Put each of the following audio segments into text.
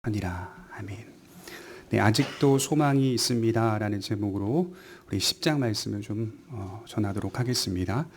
아니라. 아멘. 네, 아직도 소망이 있습니다 라는 제목으로 우리 10장 말씀을 좀 전하도록 하겠습니다.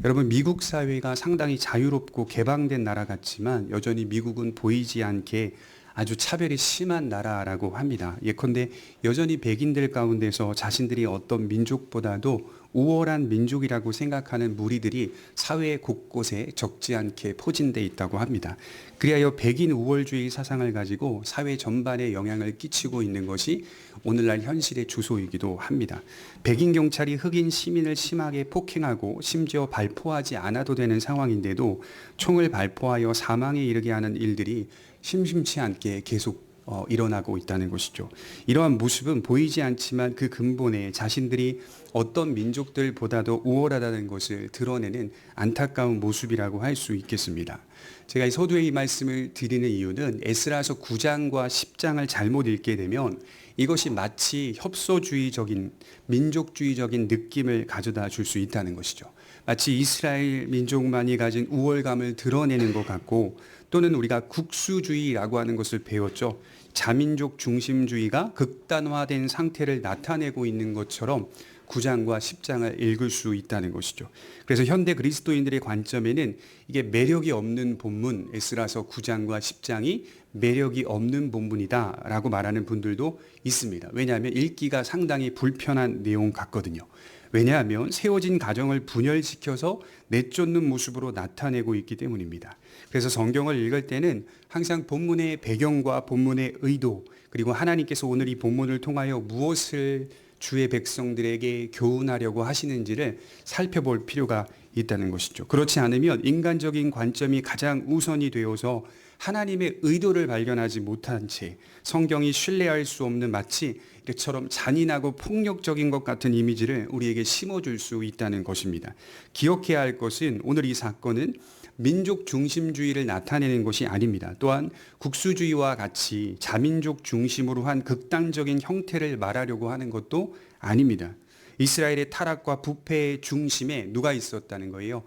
여러분, 미국 사회가 상당히 자유롭고 개방된 나라 같지만 여전히 미국은 보이지 않게 아주 차별이 심한 나라라고 합니다. 예컨대 여전히 백인들 가운데서 자신들이 어떤 민족보다도 우월한 민족이라고 생각하는 무리들이 사회 곳곳에 적지 않게 포진되어 있다고 합니다. 그리하여 백인 우월주의 사상을 가지고 사회 전반에 영향을 끼치고 있는 것이 오늘날 현실의 주소이기도 합니다. 백인 경찰이 흑인 시민을 심하게 폭행하고 심지어 발포하지 않아도 되는 상황인데도 총을 발포하여 사망에 이르게 하는 일들이 심심치 않게 계속 일어나고 있다는 것이죠. 이러한 모습은 보이지 않지만 그 근본에 자신들이 어떤 민족들보다도 우월하다는 것을 드러내는 안타까운 모습이라고 할 수 있겠습니다. 제가 이 서두에 이 말씀을 드리는 이유는 에스라서 9장과 10장을 잘못 읽게 되면 이것이 마치 협소주의적인 민족주의적인 느낌을 가져다 줄 수 있다는 것이죠. 마치 이스라엘 민족만이 가진 우월감을 드러내는 것 같고, 또는 우리가 국수주의라고 하는 것을 배웠죠. 자민족 중심주의가 극단화된 상태를 나타내고 있는 것처럼 9장과 10장을 읽을 수 있다는 것이죠. 그래서 현대 그리스도인들의 관점에는 이게 매력이 없는 본문, 에스라서 9장과 10장이 매력이 없는 본문이다라고 말하는 분들도 있습니다. 왜냐하면 읽기가 상당히 불편한 내용 같거든요. 왜냐하면 세워진 가정을 분열시켜서 내쫓는 모습으로 나타내고 있기 때문입니다. 그래서 성경을 읽을 때는 항상 본문의 배경과 본문의 의도, 그리고 하나님께서 오늘 이 본문을 통하여 무엇을 주의 백성들에게 교훈하려고 하시는지를 살펴볼 필요가 있다는 것이죠. 그렇지 않으면 인간적인 관점이 가장 우선이 되어서 하나님의 의도를 발견하지 못한 채 성경이 신뢰할 수 없는 마치 이처럼 잔인하고 폭력적인 것 같은 이미지를 우리에게 심어줄 수 있다는 것입니다. 기억해야 할 것은 오늘 이 사건은 민족 중심주의를 나타내는 것이 아닙니다. 또한 국수주의와 같이 자민족 중심으로 한 극단적인 형태를 말하려고 하는 것도 아닙니다. 이스라엘의 타락과 부패의 중심에 누가 있었다는 거예요?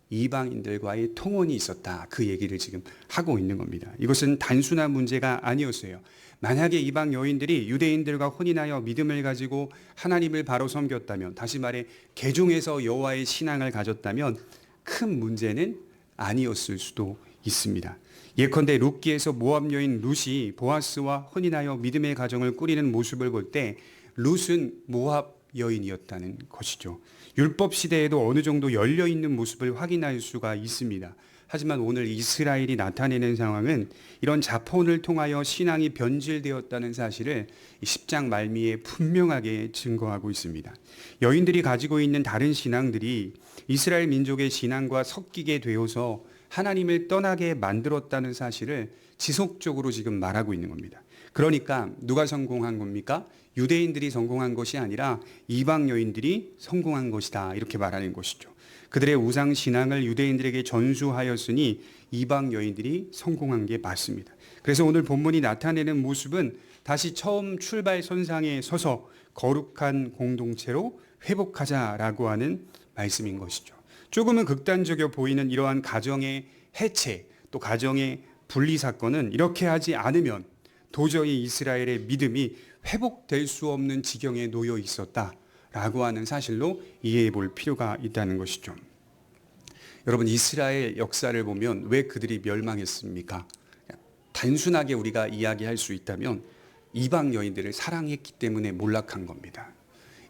이방인들과의 통혼이 있었다. 그 얘기를 지금 하고 있는 겁니다. 이것은 단순한 문제가 아니었어요. 만약에 이방 여인들이 유대인들과 혼인하여 믿음을 가지고 하나님을 바로 섬겼다면, 다시 말해 개종해서 여호와의 신앙을 가졌다면 큰 문제는 아니었을 수도 있습니다. 예컨대 룻기에서 모압 여인 룻이 보아스와 혼인하여 믿음의 가정을 꾸리는 모습을 볼 때 룻은 모압 여인이었다는 것이죠. 율법 시대에도 어느 정도 열려 있는 모습을 확인할 수가 있습니다. 하지만 오늘 이스라엘이 나타내는 상황은 이런 자폰을 통하여 신앙이 변질되었다는 사실을 10장 말미에 분명하게 증거하고 있습니다. 여인들이 가지고 있는 다른 신앙들이 이스라엘 민족의 신앙과 섞이게 되어서 하나님을 떠나게 만들었다는 사실을 지속적으로 지금 말하고 있는 겁니다. 그러니까 누가 성공한 겁니까? 유대인들이 성공한 것이 아니라 이방 여인들이 성공한 것이다, 이렇게 말하는 것이죠. 그들의 우상 신앙을 유대인들에게 전수하였으니 이방 여인들이 성공한 게 맞습니다. 그래서 오늘 본문이 나타내는 모습은 다시 처음 출발선상에 서서 거룩한 공동체로 회복하자라고 하는 말씀인 것이죠. 조금은 극단적이어 보이는 이러한 가정의 해체, 또 가정의 분리 사건은 이렇게 하지 않으면 도저히 이스라엘의 믿음이 회복될 수 없는 지경에 놓여 있었다라고 하는 사실로 이해해 볼 필요가 있다는 것이죠. 여러분, 이스라엘 역사를 보면 왜 그들이 멸망했습니까? 단순하게 우리가 이야기할 수 있다면 이방 여인들을 사랑했기 때문에 몰락한 겁니다.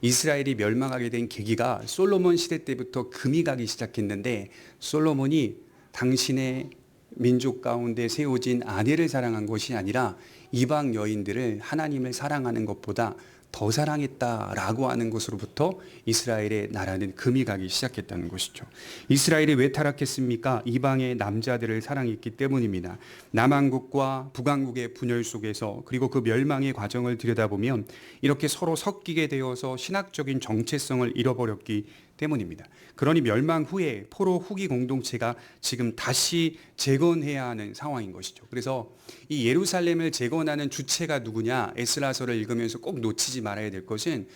이스라엘이 멸망하게 된 계기가 솔로몬 시대 때부터 금이 가기 시작했는데, 솔로몬이 당신의 민족 가운데 세워진 아내를 사랑한 것이 아니라 이방 여인들을 하나님을 사랑하는 것보다 더 사랑했다라고 하는 것으로부터 이스라엘의 나라는 금이 가기 시작했다는 것이죠. 이스라엘이 왜 타락했습니까? 이방의 남자들을 사랑했기 때문입니다. 남왕국과 북왕국의 분열 속에서, 그리고 그 멸망의 과정을 들여다보면 이렇게 서로 섞이게 되어서 신학적인 정체성을 잃어버렸기 때문입니다. 그러니 멸망 후에 포로 후기 공동체가 지금 다시 재건해야 하는 상황인 것이죠. 그래서 이 예루살렘을 재건하는 주체가 누구냐, 에스라서를 읽으면서 꼭 놓치지 말아야 될 것은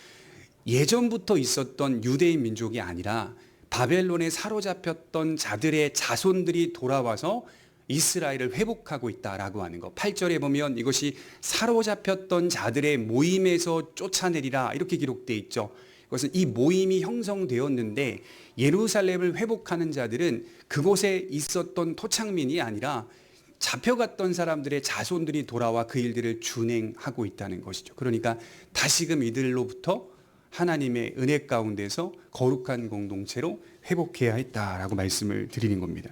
예전부터 있었던 유대인 민족이 아니라 바벨론에 사로잡혔던 자들의 자손들이 돌아와서 이스라엘을 회복하고 있다라고 하는 것. 8절에 보면 이것이 사로잡혔던 자들의 모임에서 쫓아내리라 이렇게 기록되어 있죠. 이것은 이 모임이 형성되었는데 예루살렘을 회복하는 자들은 그곳에 있었던 토착민이 아니라 잡혀갔던 사람들의 자손들이 돌아와 그 일들을 준행하고 있다는 것이죠. 그러니까 다시금 이들로부터 하나님의 은혜 가운데서 거룩한 공동체로 회복해야 했다라고 말씀을 드리는 겁니다.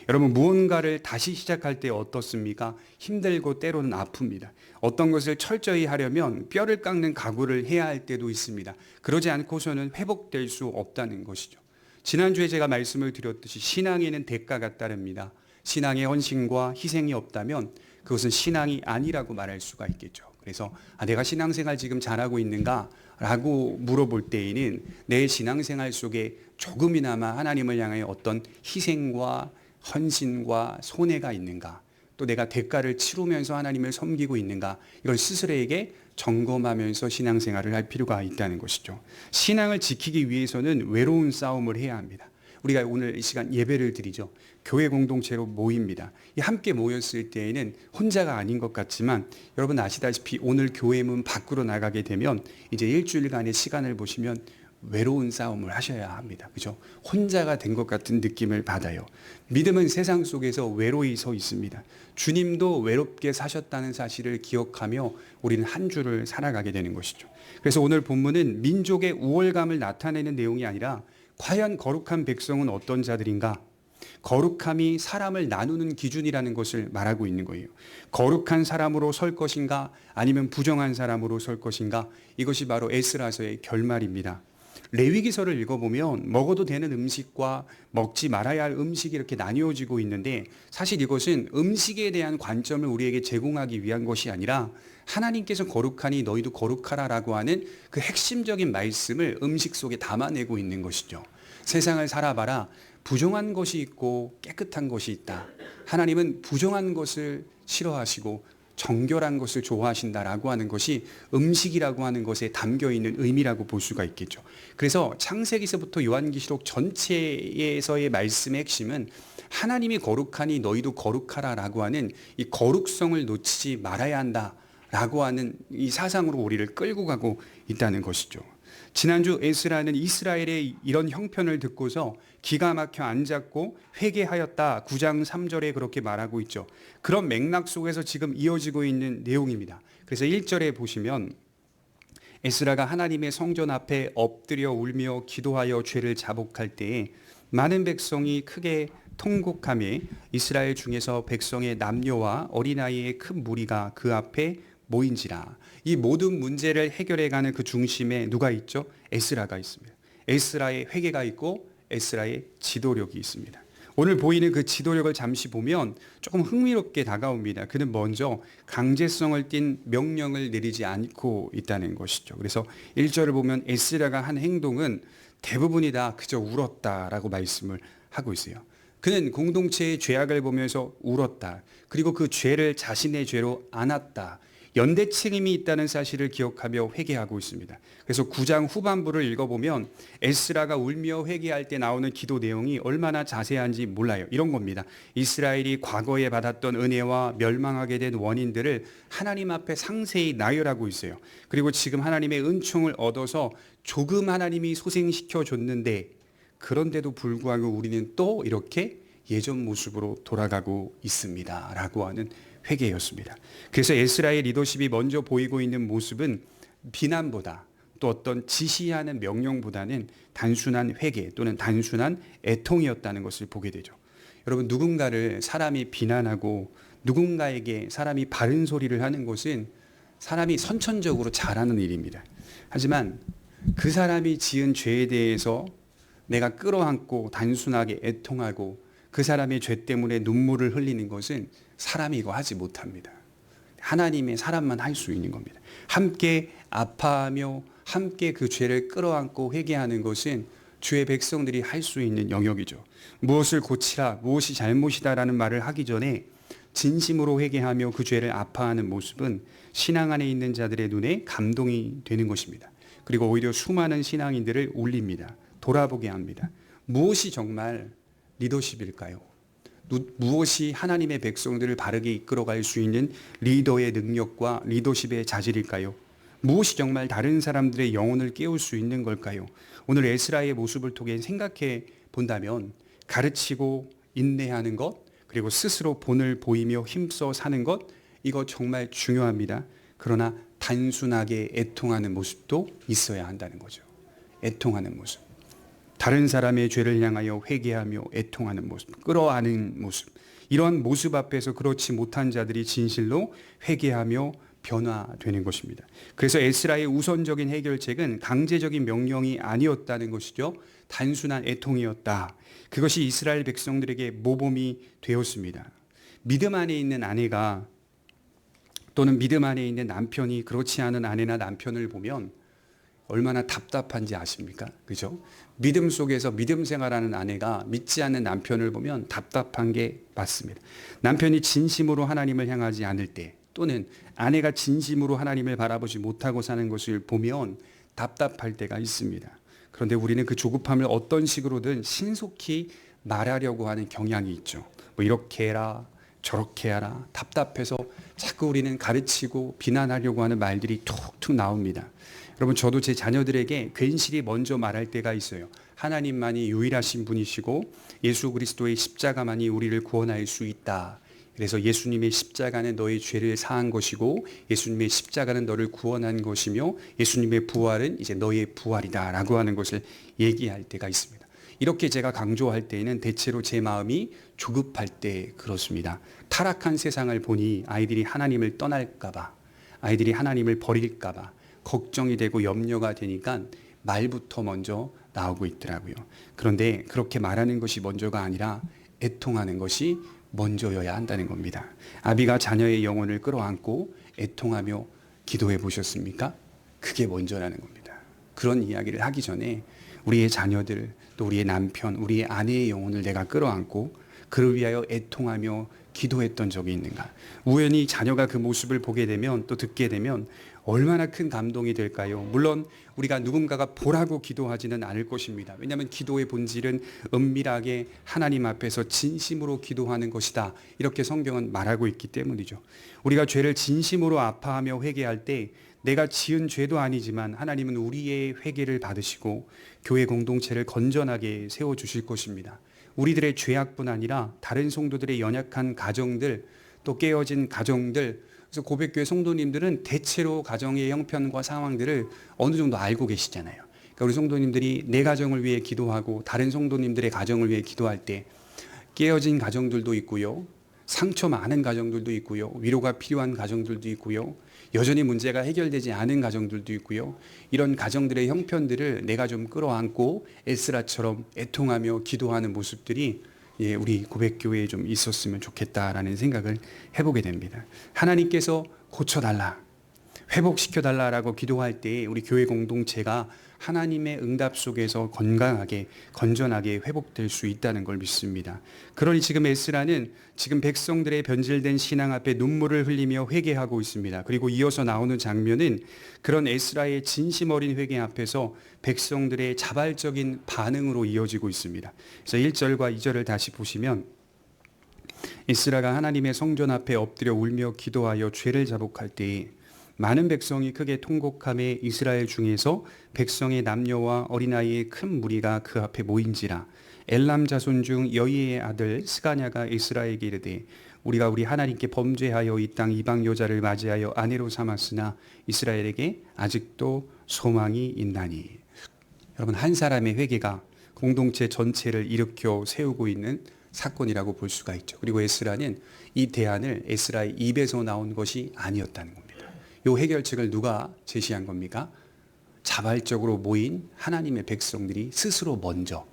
여러분, 무언가를 다시 시작할 때 어떻습니까? 힘들고 때로는 아픕니다. 어떤 것을 철저히 하려면 뼈를 깎는 각오를 해야 할 때도 있습니다. 그러지 않고서는 회복될 수 없다는 것이죠. 지난주에 제가 말씀을 드렸듯이 신앙에는 대가가 따릅니다. 신앙의 헌신과 희생이 없다면 그것은 신앙이 아니라고 말할 수가 있겠죠. 그래서 내가 신앙생활 지금 잘하고 있는가? 라고 물어볼 때에는 내 신앙생활 속에 조금이나마 하나님을 향해 어떤 희생과 헌신과 손해가 있는가? 또 내가 대가를 치르면서 하나님을 섬기고 있는가? 이걸 스스로에게 점검하면서 신앙생활을 할 필요가 있다는 것이죠. 신앙을 지키기 위해서는 외로운 싸움을 해야 합니다. 우리가 오늘 이 시간 예배를 드리죠. 교회 공동체로 모입니다. 함께 모였을 때에는 혼자가 아닌 것 같지만 여러분 아시다시피 오늘 교회 문 밖으로 나가게 되면 이제 일주일간의 시간을 보시면 외로운 싸움을 하셔야 합니다. 그죠? 혼자가 된 것 같은 느낌을 받아요. 믿음은 세상 속에서 외로이 서 있습니다. 주님도 외롭게 사셨다는 사실을 기억하며 우리는 한 주를 살아가게 되는 것이죠. 그래서 오늘 본문은 민족의 우월감을 나타내는 내용이 아니라 과연 거룩한 백성은 어떤 자들인가? 거룩함이 사람을 나누는 기준이라는 것을 말하고 있는 거예요. 거룩한 사람으로 설 것인가 아니면 부정한 사람으로 설 것인가? 이것이 바로 에스라서의 결말입니다. 레위기서를 읽어보면 먹어도 되는 음식과 먹지 말아야 할 음식이 이렇게 나뉘어지고 있는데 사실 이것은 음식에 대한 관점을 우리에게 제공하기 위한 것이 아니라 하나님께서 거룩하니 너희도 거룩하라라고 하는 그 핵심적인 말씀을 음식 속에 담아내고 있는 것이죠. 세상을 살아봐라. 부정한 것이 있고 깨끗한 것이 있다. 하나님은 부정한 것을 싫어하시고 정결한 것을 좋아하신다라고 하는 것이 음식이라고 하는 것에 담겨 있는 의미라고 볼 수가 있겠죠. 그래서 창세기서부터 요한계시록 전체에서의 말씀의 핵심은 하나님이 거룩하니 너희도 거룩하라라고 하는 이 거룩성을 놓치지 말아야 한다라고 하는 이 사상으로 우리를 끌고 가고 있다는 것이죠. 지난주 에스라는 이스라엘의 이런 형편을 듣고서 기가 막혀 앉았고 회개하였다. 9장 3절에 그렇게 말하고 있죠. 그런 맥락 속에서 지금 이어지고 있는 내용입니다. 그래서 1절에 보시면 에스라가 하나님의 성전 앞에 엎드려 울며 기도하여 죄를 자복할 때에 많은 백성이 크게 통곡하며 이스라엘 중에서 백성의 남녀와 어린아이의 큰 무리가 그 앞에 모인지라. 이 모든 문제를 해결해가는 그 중심에 누가 있죠? 에스라가 있습니다. 에스라의 회개가 있고 에스라의 지도력이 있습니다. 오늘 보이는 그 지도력을 잠시 보면 조금 흥미롭게 다가옵니다. 그는 먼저 강제성을 띤 명령을 내리지 않고 있다는 것이죠. 그래서 1절을 보면 에스라가 한 행동은 대부분이 다 그저 울었다라고 말씀을 하고 있어요. 그는 공동체의 죄악을 보면서 울었다. 그리고 그 죄를 자신의 죄로 안았다. 연대 책임이 있다는 사실을 기억하며 회개하고 있습니다. 그래서 9장 후반부를 읽어보면 에스라가 울며 회개할 때 나오는 기도 내용이 얼마나 자세한지 몰라요. 이런 겁니다. 이스라엘이 과거에 받았던 은혜와 멸망하게 된 원인들을 하나님 앞에 상세히 나열하고 있어요. 그리고 지금 하나님의 은총을 얻어서 조금 하나님이 소생시켜 줬는데 그런데도 불구하고 우리는 또 이렇게 예전 모습으로 돌아가고 있습니다. 라고 하는 회개였습니다. 그래서 에스라의 리더십이 먼저 보이고 있는 모습은 비난보다 또 어떤 지시하는 명령보다는 단순한 회개 또는 단순한 애통이었다는 것을 보게 되죠. 여러분, 누군가를 사람이 비난하고 누군가에게 사람이 바른 소리를 하는 것은 사람이 선천적으로 잘하는 일입니다. 하지만 그 사람이 지은 죄에 대해서 내가 끌어안고 단순하게 애통하고 그 사람의 죄 때문에 눈물을 흘리는 것은 사람이 이거 하지 못합니다. 하나님의 사람만 할 수 있는 겁니다. 함께 아파하며 함께 그 죄를 끌어안고 회개하는 것은 주의 백성들이 할 수 있는 영역이죠. 무엇을 고치라, 무엇이 잘못이다라는 말을 하기 전에 진심으로 회개하며 그 죄를 아파하는 모습은 신앙 안에 있는 자들의 눈에 감동이 되는 것입니다. 그리고 오히려 수많은 신앙인들을 울립니다. 돌아보게 합니다. 무엇이 정말 리더십일까요? 무엇이 하나님의 백성들을 바르게 이끌어갈 수 있는 리더의 능력과 리더십의 자질일까요? 무엇이 정말 다른 사람들의 영혼을 깨울 수 있는 걸까요? 오늘 에스라의 모습을 통해 생각해 본다면 가르치고 인내하는 것, 그리고 스스로 본을 보이며 힘써 사는 것, 이거 정말 중요합니다. 그러나 단순하게 애통하는 모습도 있어야 한다는 거죠. 애통하는 모습. 다른 사람의 죄를 향하여 회개하며 애통하는 모습, 끌어안는 모습. 이런 모습 앞에서 그렇지 못한 자들이 진실로 회개하며 변화되는 것입니다. 그래서 에스라의 우선적인 해결책은 강제적인 명령이 아니었다는 것이죠. 단순한 애통이었다. 그것이 이스라엘 백성들에게 모범이 되었습니다. 믿음 안에 있는 아내가 또는 믿음 안에 있는 남편이 그렇지 않은 아내나 남편을 보면 얼마나 답답한지 아십니까? 그죠? 믿음 속에서 믿음 생활하는 아내가 믿지 않는 남편을 보면 답답한 게 맞습니다. 남편이 진심으로 하나님을 향하지 않을 때, 또는 아내가 진심으로 하나님을 바라보지 못하고 사는 것을 보면 답답할 때가 있습니다. 그런데 우리는 그 조급함을 어떤 식으로든 신속히 말하려고 하는 경향이 있죠. 뭐 이렇게 해라, 저렇게 하라, 답답해서 자꾸 우리는 가르치고 비난하려고 하는 말들이 툭툭 나옵니다. 여러분, 저도 제 자녀들에게 괜시리 먼저 말할 때가 있어요. 하나님만이 유일하신 분이시고 예수 그리스도의 십자가만이 우리를 구원할 수 있다. 그래서 예수님의 십자가는 너의 죄를 사한 것이고 예수님의 십자가는 너를 구원한 것이며 예수님의 부활은 이제 너의 부활이다 라고 하는 것을 얘기할 때가 있습니다. 이렇게 제가 강조할 때에는 대체로 제 마음이 조급할 때 그렇습니다. 타락한 세상을 보니 아이들이 하나님을 떠날까 봐, 아이들이 하나님을 버릴까 봐 걱정이 되고 염려가 되니까 말부터 먼저 나오고 있더라고요. 그런데 그렇게 말하는 것이 먼저가 아니라 애통하는 것이 먼저여야 한다는 겁니다. 아비가 자녀의 영혼을 끌어안고 애통하며 기도해 보셨습니까? 그게 먼저라는 겁니다. 그런 이야기를 하기 전에 우리의 자녀들, 또 우리의 남편, 우리의 아내의 영혼을 내가 끌어안고 그를 위하여 애통하며 기도했던 적이 있는가? 우연히 자녀가 그 모습을 보게 되면, 또 듣게 되면 얼마나 큰 감동이 될까요? 물론 우리가 누군가가 보라고 기도하지는 않을 것입니다. 왜냐하면 기도의 본질은 은밀하게 하나님 앞에서 진심으로 기도하는 것이다. 이렇게 성경은 말하고 있기 때문이죠. 우리가 죄를 진심으로 아파하며 회개할 때 내가 지은 죄도 아니지만 하나님은 우리의 회개를 받으시고 교회 공동체를 건전하게 세워주실 것입니다. 우리들의 죄악뿐 아니라 다른 성도들의 연약한 가정들, 또 깨어진 가정들, 그래서 고백교회 성도님들은 대체로 가정의 형편과 상황들을 어느 정도 알고 계시잖아요. 그러니까 우리 성도님들이 내 가정을 위해 기도하고 다른 성도님들의 가정을 위해 기도할 때 깨어진 가정들도 있고요, 상처 많은 가정들도 있고요, 위로가 필요한 가정들도 있고요, 여전히 문제가 해결되지 않은 가정들도 있고요. 이런 가정들의 형편들을 내가 좀 끌어안고 에스라처럼 애통하며 기도하는 모습들이 우리 고백교회에 좀 있었으면 좋겠다라는 생각을 해보게 됩니다. 하나님께서 고쳐달라, 회복시켜달라라고 기도할 때 우리 교회 공동체가 하나님의 응답 속에서 건강하게 건전하게 회복될 수 있다는 걸 믿습니다. 그러니 지금 에스라는 지금 백성들의 변질된 신앙 앞에 눈물을 흘리며 회개하고 있습니다. 그리고 이어서 나오는 장면은 그런 에스라의 진심 어린 회개 앞에서 백성들의 자발적인 반응으로 이어지고 있습니다. 그래서 1절과 2절을 다시 보시면 에스라가 하나님의 성전 앞에 엎드려 울며 기도하여 죄를 자복할 때에 많은 백성이 크게 통곡하며 이스라엘 중에서 백성의 남녀와 어린아이의 큰 무리가 그 앞에 모인지라. 엘람 자손 중 여이의 아들 스가냐가 에스라에게 이르되 우리가 우리 하나님께 범죄하여 이 땅 이방 여자를 맞이하여 아내로 삼았으나 이스라엘에게 아직도 소망이 있나니. 여러분, 한 사람의 회개가 공동체 전체를 일으켜 세우고 있는 사건이라고 볼 수가 있죠. 그리고 에스라는 이 대안을 에스라의 입에서 나온 것이 아니었다는 겁니다. 이 해결책을 누가 제시한 겁니까? 자발적으로 모인 하나님의 백성들이 스스로 먼저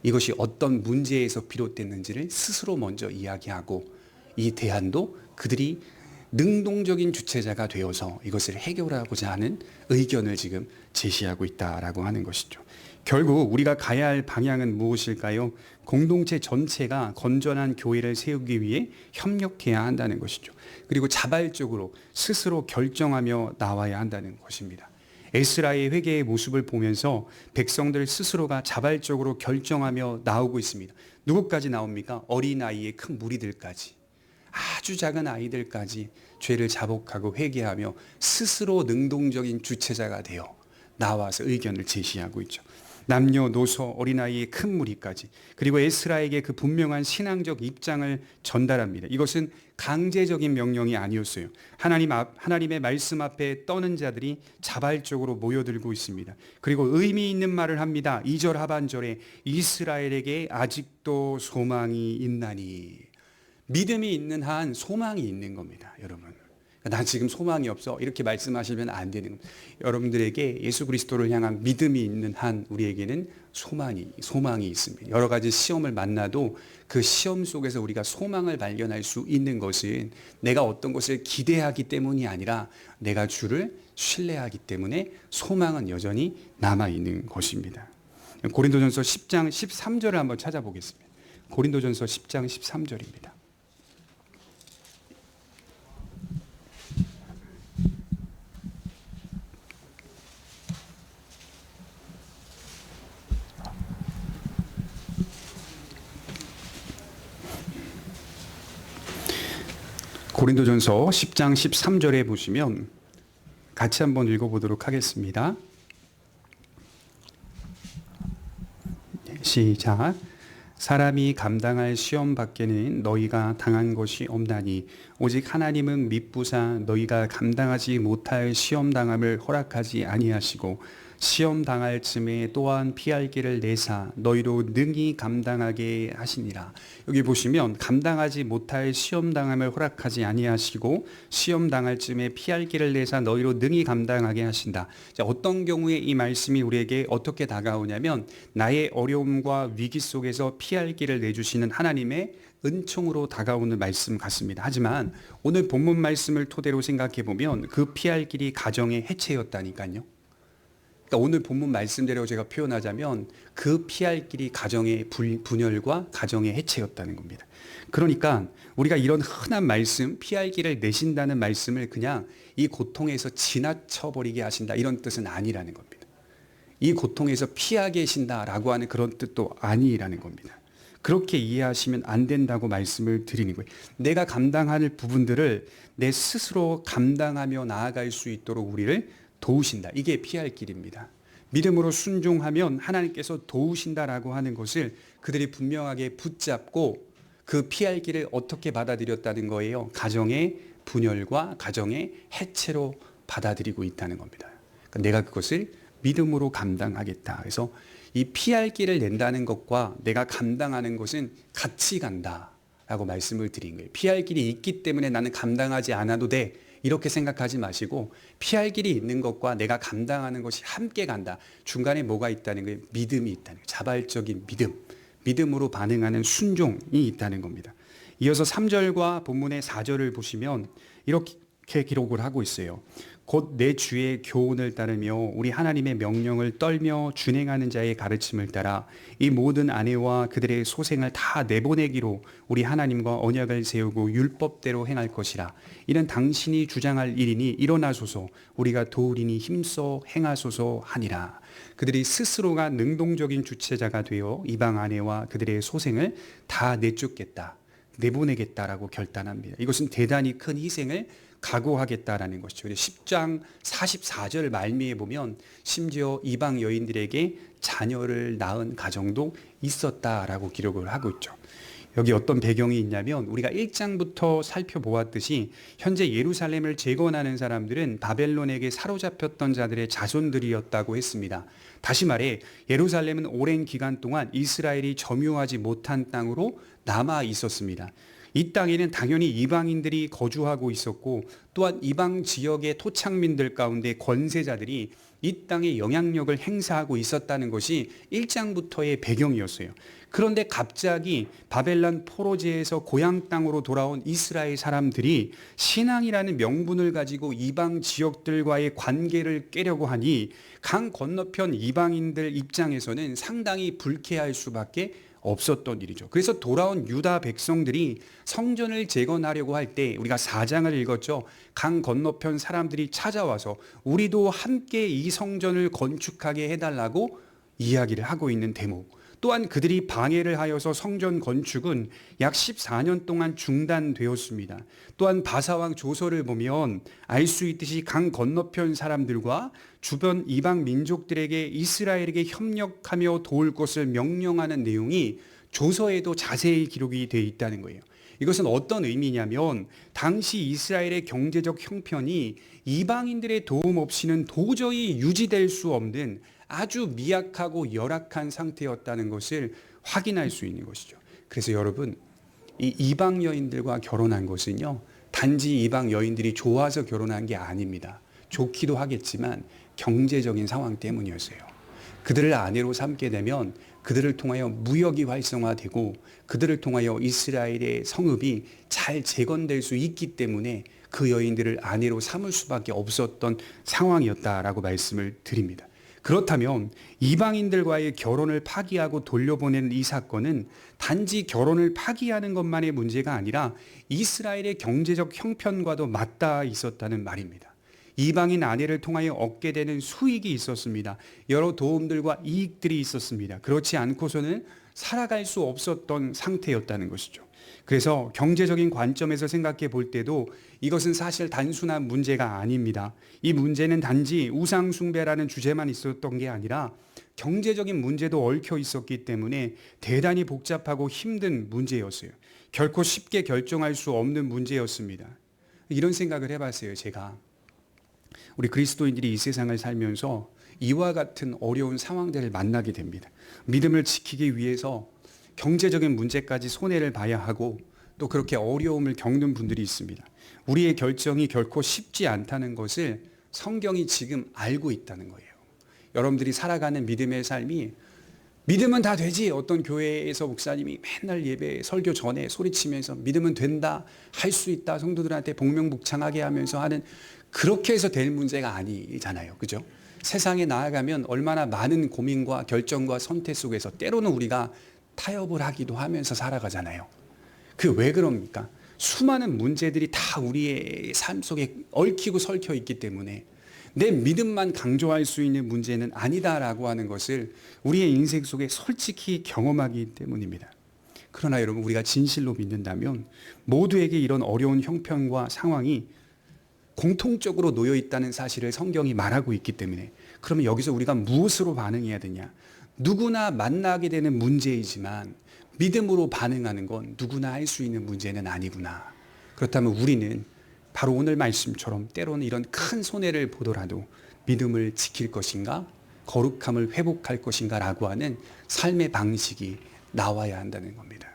이것이 어떤 문제에서 비롯됐는지를 스스로 먼저 이야기하고 이 대안도 그들이 능동적인 주체자가 되어서 이것을 해결하고자 하는 의견을 지금 제시하고 있다라고 하는 것이죠. 결국 우리가 가야 할 방향은 무엇일까요? 공동체 전체가 건전한 교회를 세우기 위해 협력해야 한다는 것이죠. 그리고 자발적으로 스스로 결정하며 나와야 한다는 것입니다. 에스라의 회개의 모습을 보면서 백성들 스스로가 자발적으로 결정하며 나오고 있습니다. 누구까지 나옵니까? 어린아이의 큰 무리들까지, 아주 작은 아이들까지 죄를 자복하고 회개하며 스스로 능동적인 주체자가 되어 나와서 의견을 제시하고 있죠. 남녀노소 어린아이의 큰 무리까지, 그리고 에스라에게 그 분명한 신앙적 입장을 전달합니다. 이것은 강제적인 명령이 아니었어요. 하나님의 말씀 앞에 떠는 자들이 자발적으로 모여들고 있습니다. 그리고 의미 있는 말을 합니다. 2절 하반절에 이스라엘에게 아직도 소망이 있나니. 믿음이 있는 한 소망이 있는 겁니다, 여러분. 나 지금 소망이 없어, 이렇게 말씀하시면 안 되는 겁니다. 여러분들에게 예수 그리스도를 향한 믿음이 있는 한 우리에게는 소망이 있습니다. 여러 가지 시험을 만나도 그 시험 속에서 우리가 소망을 발견할 수 있는 것은 내가 어떤 것을 기대하기 때문이 아니라 내가 주를 신뢰하기 때문에 소망은 여전히 남아있는 것입니다. 고린도전서 10장 13절을 한번 찾아보겠습니다. 고린도전서 10장 13절입니다. 고린도전서 10장 13절에 보시면 같이 한번 읽어보도록 하겠습니다. 시작. 사람이 감당할 시험 밖에는 너희가 당한 것이 없나니 오직 하나님은 미쁘사 너희가 감당하지 못할 시험 당함을 허락하지 아니하시고 시험 당할 즈음에 또한 피할 길을 내사 너희로 능히 감당하게 하시니라. 여기 보시면 감당하지 못할 시험 당함을 허락하지 아니하시고 시험 당할 즈음에 피할 길을 내사 너희로 능히 감당하게 하신다. 자, 어떤 경우에 이 말씀이 우리에게 어떻게 다가오냐면 나의 어려움과 위기 속에서 피할 길을 내주시는 하나님의 은총으로 다가오는 말씀 같습니다. 하지만 오늘 본문 말씀을 토대로 생각해 보면 그 피할 길이 가정의 해체였다니까요. 그러니까 오늘 본문 말씀대로 제가 표현하자면 그 피할 길이 가정의 분열과 가정의 해체였다는 겁니다. 그러니까 우리가 이런 흔한 말씀, 피할 길을 내신다는 말씀을 그냥 이 고통에서 지나쳐버리게 하신다, 이런 뜻은 아니라는 겁니다. 이 고통에서 피하게 하신다라고 하는 그런 뜻도 아니라는 겁니다. 그렇게 이해하시면 안 된다고 말씀을 드리는 거예요. 내가 감당할 부분들을 내 스스로 감당하며 나아갈 수 있도록 우리를 도우신다. 이게 피할 길입니다. 믿음으로 순종하면 하나님께서 도우신다라고 하는 것을 그들이 분명하게 붙잡고 그 피할 길을 어떻게 받아들였다는 거예요? 가정의 분열과 가정의 해체로 받아들이고 있다는 겁니다. 그러니까 내가 그것을 믿음으로 감당하겠다. 그래서 이 피할 길을 낸다는 것과 내가 감당하는 것은 같이 간다라고 말씀을 드린 거예요. 피할 길이 있기 때문에 나는 감당하지 않아도 돼, 이렇게 생각하지 마시고 피할 길이 있는 것과 내가 감당하는 것이 함께 간다. 중간에 뭐가 있다는 거예요? 믿음이 있다는 거예요. 자발적인 믿음으로 반응하는 순종이 있다는 겁니다. 이어서 3절과 본문의 4절을 보시면 이렇게 기록을 하고 있어요. 곧 내 주의 교훈을 따르며 우리 하나님의 명령을 떨며 준행하는 자의 가르침을 따라 이 모든 아내와 그들의 소생을 다 내보내기로 우리 하나님과 언약을 세우고 율법대로 행할 것이라. 이는 당신이 주장할 일이니 일어나소서, 우리가 도우리니 힘써 행하소서 하니라. 그들이 스스로가 능동적인 주체자가 되어 이방 아내와 그들의 소생을 다 내쫓겠다, 내보내겠다라고 결단합니다. 이것은 대단히 큰 희생을 각오하겠다라는 것이죠. 10장 44절 말미에 보면 심지어 이방 여인들에게 자녀를 낳은 가정도 있었다라고 기록을 하고 있죠. 여기 어떤 배경이 있냐면 우리가 1장부터 살펴보았듯이 현재 예루살렘을 재건하는 사람들은 바벨론에게 사로잡혔던 자들의 자손들이었다고 했습니다. 다시 말해 예루살렘은 오랜 기간 동안 이스라엘이 점유하지 못한 땅으로 남아 있었습니다. 이 땅에는 당연히 이방인들이 거주하고 있었고 또한 이방 지역의 토착민들 가운데 권세자들이 이 땅에 영향력을 행사하고 있었다는 것이 1장부터의 배경이었어요. 그런데 갑자기 바벨론 포로제에서 고향 땅으로 돌아온 이스라엘 사람들이 신앙이라는 명분을 가지고 이방 지역들과의 관계를 깨려고 하니 강 건너편 이방인들 입장에서는 상당히 불쾌할 수밖에 없었던 일이죠. 그래서 돌아온 유다 백성들이 성전을 재건하려고 할 때 우리가 4장을 읽었죠. 강 건너편 사람들이 찾아와서 우리도 함께 이 성전을 건축하게 해달라고 이야기를 하고 있는 대목. 또한 그들이 방해를 하여서 성전 건축은 약 14년 동안 중단되었습니다. 또한 바사왕 조서를 보면 알 수 있듯이 강 건너편 사람들과 주변 이방 민족들에게 이스라엘에게 협력하며 도울 것을 명령하는 내용이 조서에도 자세히 기록이 되어 있다는 거예요. 이것은 어떤 의미냐면 당시 이스라엘의 경제적 형편이 이방인들의 도움 없이는 도저히 유지될 수 없는 아주 미약하고 열악한 상태였다는 것을 확인할 수 있는 것이죠. 그래서 여러분, 이 이방 여인들과 결혼한 것은요, 단지 이방 여인들이 좋아서 결혼한 게 아닙니다. 좋기도 하겠지만 경제적인 상황 때문이었어요. 그들을 아내로 삼게 되면 그들을 통하여 무역이 활성화되고 그들을 통하여 이스라엘의 성읍이 잘 재건될 수 있기 때문에 그 여인들을 아내로 삼을 수밖에 없었던 상황이었다라고 말씀을 드립니다. 그렇다면 이방인들과의 결혼을 파기하고 돌려보내는 이 사건은 단지 결혼을 파기하는 것만의 문제가 아니라 이스라엘의 경제적 형편과도 맞닿아 있었다는 말입니다. 이방인 아내를 통하여 얻게 되는 수익이 있었습니다. 여러 도움들과 이익들이 있었습니다. 그렇지 않고서는 살아갈 수 없었던 상태였다는 것이죠. 그래서 경제적인 관점에서 생각해 볼 때도 이것은 사실 단순한 문제가 아닙니다. 이 문제는 단지 우상숭배라는 주제만 있었던 게 아니라 경제적인 문제도 얽혀 있었기 때문에 대단히 복잡하고 힘든 문제였어요. 결코 쉽게 결정할 수 없는 문제였습니다. 이런 생각을 해봤어요, 제가. 우리 그리스도인들이 이 세상을 살면서 이와 같은 어려운 상황들을 만나게 됩니다. 믿음을 지키기 위해서 경제적인 문제까지 손해를 봐야 하고 또 그렇게 어려움을 겪는 분들이 있습니다. 우리의 결정이 결코 쉽지 않다는 것을 성경이 지금 알고 있다는 거예요. 여러분들이 살아가는 믿음의 삶이 믿으면 다 되지. 어떤 교회에서 목사님이 맨날 예배 설교 전에 소리치면서 믿으면 된다, 할 수 있다, 성도들한테 복명복창하게 하면서 하는, 그렇게 해서 될 문제가 아니잖아요. 그죠? 세상에 나아가면 얼마나 많은 고민과 결정과 선택 속에서 때로는 우리가 타협을 하기도 하면서 살아가잖아요. 그 왜 그럽니까? 수많은 문제들이 다 우리의 삶 속에 얽히고 설켜 있기 때문에 내 믿음만 강조할 수 있는 문제는 아니다라고 하는 것을 우리의 인생 속에 솔직히 경험하기 때문입니다. 그러나 여러분, 우리가 진실로 믿는다면 모두에게 이런 어려운 형편과 상황이 공통적으로 놓여 있다는 사실을 성경이 말하고 있기 때문에, 그러면 여기서 우리가 무엇으로 반응해야 되냐? 누구나 만나게 되는 문제이지만 믿음으로 반응하는 건 누구나 할 수 있는 문제는 아니구나. 그렇다면 우리는 바로 오늘 말씀처럼 때로는 이런 큰 손해를 보더라도 믿음을 지킬 것인가, 거룩함을 회복할 것인가 라고 하는 삶의 방식이 나와야 한다는 겁니다.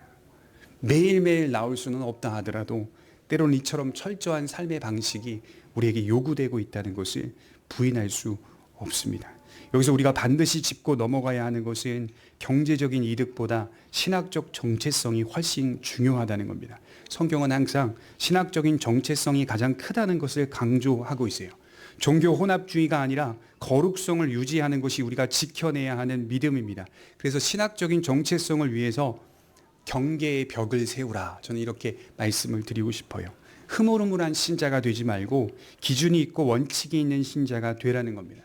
매일매일 나올 수는 없다 하더라도 때로는 이처럼 철저한 삶의 방식이 우리에게 요구되고 있다는 것을 부인할 수 없습니다. 여기서 우리가 반드시 짚고 넘어가야 하는 것은 경제적인 이득보다 신학적 정체성이 훨씬 중요하다는 겁니다. 성경은 항상 신학적인 정체성이 가장 크다는 것을 강조하고 있어요. 종교 혼합주의가 아니라 거룩성을 유지하는 것이 우리가 지켜내야 하는 믿음입니다. 그래서 신학적인 정체성을 위해서 경계의 벽을 세우라. 저는 이렇게 말씀을 드리고 싶어요. 흐물흐물한 신자가 되지 말고 기준이 있고 원칙이 있는 신자가 되라는 겁니다.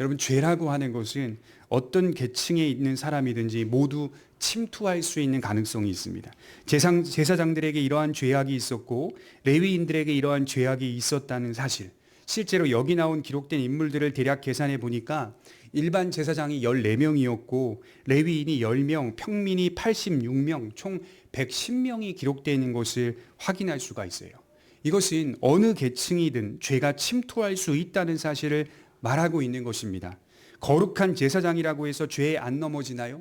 여러분, 죄라고 하는 것은 어떤 계층에 있는 사람이든지 모두 침투할 수 있는 가능성이 있습니다. 제사장들에게 이러한 죄악이 있었고 레위인들에게 이러한 죄악이 있었다는 사실, 실제로 여기 나온 기록된 인물들을 대략 계산해 보니까 일반 제사장이 14명이었고 레위인이 10명, 평민이 86명, 총 110명이 기록되어 있는 것을 확인할 수가 있어요. 이것은 어느 계층이든 죄가 침투할 수 있다는 사실을 말하고 있는 것입니다. 거룩한 제사장이라고 해서 죄에 안 넘어지나요?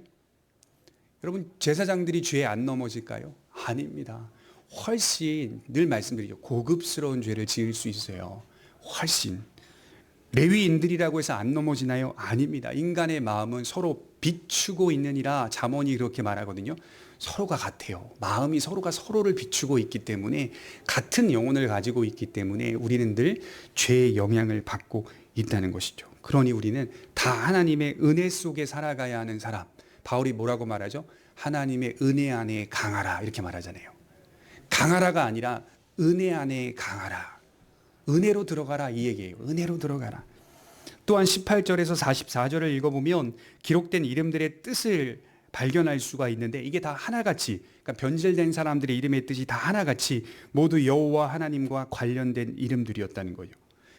여러분, 제사장들이 죄에 안 넘어질까요? 아닙니다. 훨씬, 늘 말씀드리죠, 고급스러운 죄를 지을 수 있어요. 훨씬. 레위인들이라고 해서 안 넘어지나요? 아닙니다. 인간의 마음은 서로 비추고 있느니라 잠언이 그렇게 말하거든요. 서로가 같아요. 마음이 서로가 서로를 비추고 있기 때문에, 같은 영혼을 가지고 있기 때문에 우리는 늘 죄의 영향을 받고 있다는 것이죠. 그러니 우리는 다 하나님의 은혜 속에 살아가야 하는 사람. 바울이 뭐라고 말하죠? 하나님의 은혜 안에 강하라 이렇게 말하잖아요. 강하라가 아니라 은혜 안에 강하라. 은혜로 들어가라 이 얘기예요. 은혜로 들어가라. 또한 18절에서 44절을 읽어보면 기록된 이름들의 뜻을 발견할 수가 있는데 이게 다 하나같이, 그러니까 변질된 사람들의 이름의 뜻이 다 하나같이 모두 여호와 하나님과 관련된 이름들이었다는 거예요.